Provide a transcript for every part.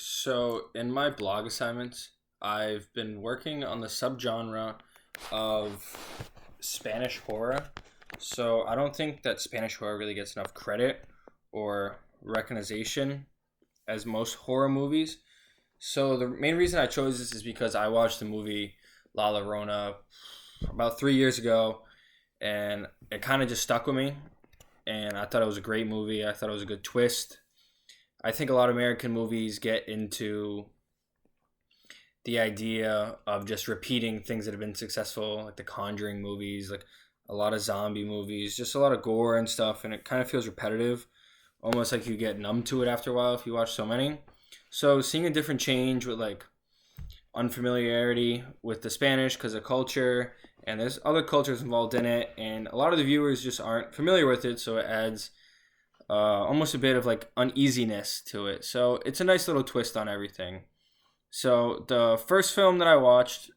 So, in my blog assignments, I've been working on the subgenre of Spanish horror. So, I don't think that Spanish horror really gets enough credit or recognition as most horror movies. So, the main reason I chose this is because I watched the movie La Llorona about 3 years ago, and it kind of just stuck with me. And I thought it was a great movie. I thought it was a good twist. I think a lot of American movies get into the idea of just repeating things that have been successful, like the Conjuring movies, like a lot of zombie movies, just a lot of gore and stuff, and it kind of feels repetitive, almost like you get numb to it after a while if you watch so many. So seeing a different change with like unfamiliarity with the Spanish because of culture, and there's other cultures involved in it, and a lot of the viewers just aren't familiar with it, so it adds almost a bit of like uneasiness to it. So it's a nice little twist on everything. So the first film that I watched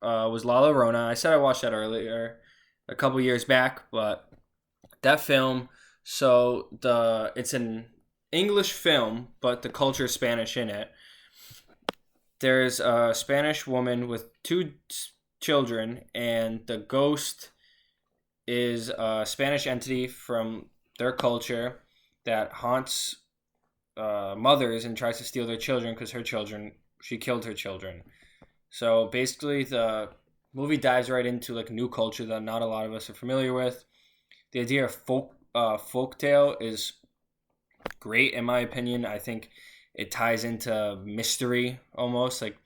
was La Llorona. I said I watched that earlier, a couple years back, but that film. So it's an English film, but the culture is Spanish in it. There's a Spanish woman with two children, and the ghost is a Spanish entity from their culture that haunts mothers and tries to steal their children because she killed her children. So basically, the movie dives right into like new culture that not a lot of us are familiar with. The idea of folktale is great in my opinion. I think it ties into mystery almost. Like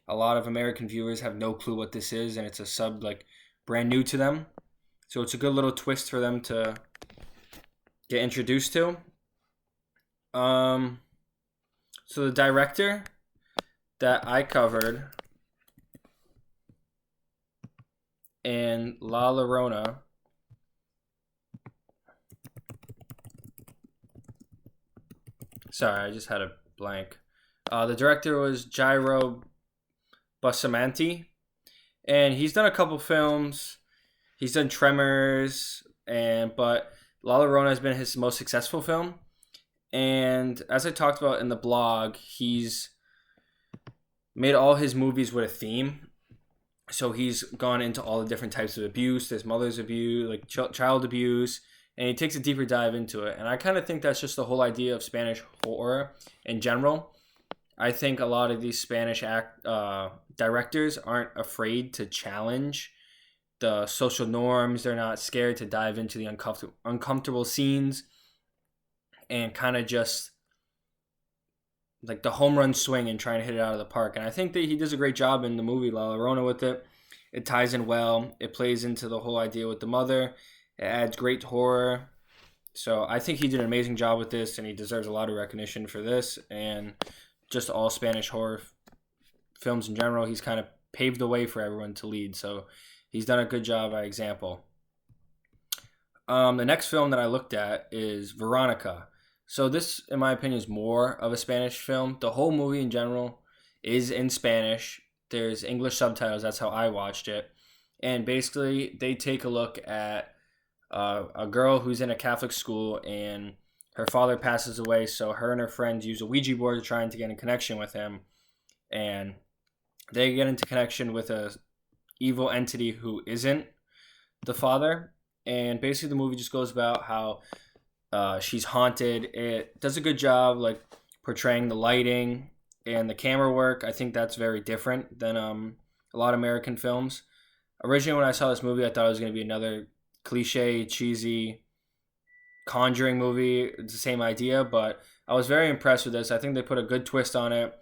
a lot of American viewers have no clue what this is, and it's a sub like brand new to them. So it's a good little twist for them to get introduced to. Um, so the director that I covered in La Llorona, sorry, I just had a blank. The director was Jairo Bustamante, and he's done a couple films. He's done Tremors, but La Llorona has been his most successful film. And as I talked about in the blog, he's made all his movies with a theme. So he's gone into all the different types of abuse. There's mother's abuse, like child abuse, and he takes a deeper dive into it. And I kind of think that's just the whole idea of Spanish horror in general. I think a lot of these directors aren't afraid to challenge the social norms. They're not scared to dive into the uncomfortable scenes and kind of just like the home run swing and trying to hit it out of the park. And I think that he does a great job in the movie La Llorona with it. It ties in well. It plays into the whole idea with the mother. It adds great horror. So I think he did an amazing job with this, and he deserves a lot of recognition for this and just all Spanish horror films in general. He's kind of paved the way for everyone to lead. So he's done a good job by example. The next film that I looked at is Veronica. So this, in my opinion, is more of a Spanish film. The whole movie in general is in Spanish. There's English subtitles. That's how I watched it. And basically, they take a look at a girl who's in a Catholic school, and her father passes away. So her and her friends use a Ouija board to try to get in connection with him. And they get into connection with a evil entity who isn't the father. And basically, the movie just goes about how she's haunted. It does a good job like portraying the lighting and the camera work. I think that's very different than a lot of American films. Originally, when I saw this movie, I thought it was going to be another cliche, cheesy Conjuring movie. It's the same idea, but I was very impressed with this. I think they put a good twist on it.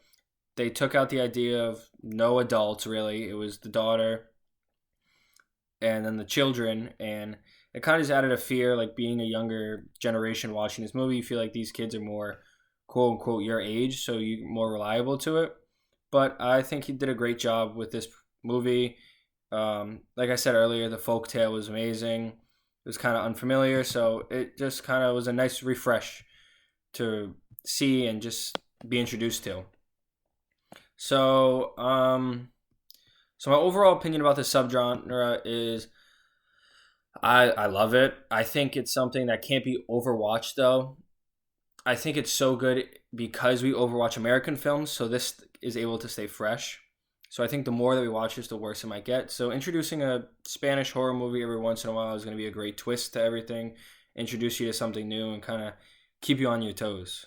They took out the idea of no adults, really. It was the daughter and then the children, and it kind of just added a fear, like being a younger generation watching this movie. You feel like these kids are more quote unquote your age, so you're more reliable to it. But I think he did a great job with this movie. Like I said earlier, the folk tale was amazing. It was kind of unfamiliar, so it just kind of was a nice refresh to see and just be introduced to. So, so my overall opinion about the subgenre is I love it. I think it's something that can't be overwatched though. I think it's so good because we overwatch American films, so this is able to stay fresh. So I think the more that we watch this, the worse it might get. So introducing a Spanish horror movie every once in a while is going to be a great twist to everything, introduce you to something new, and kind of keep you on your toes.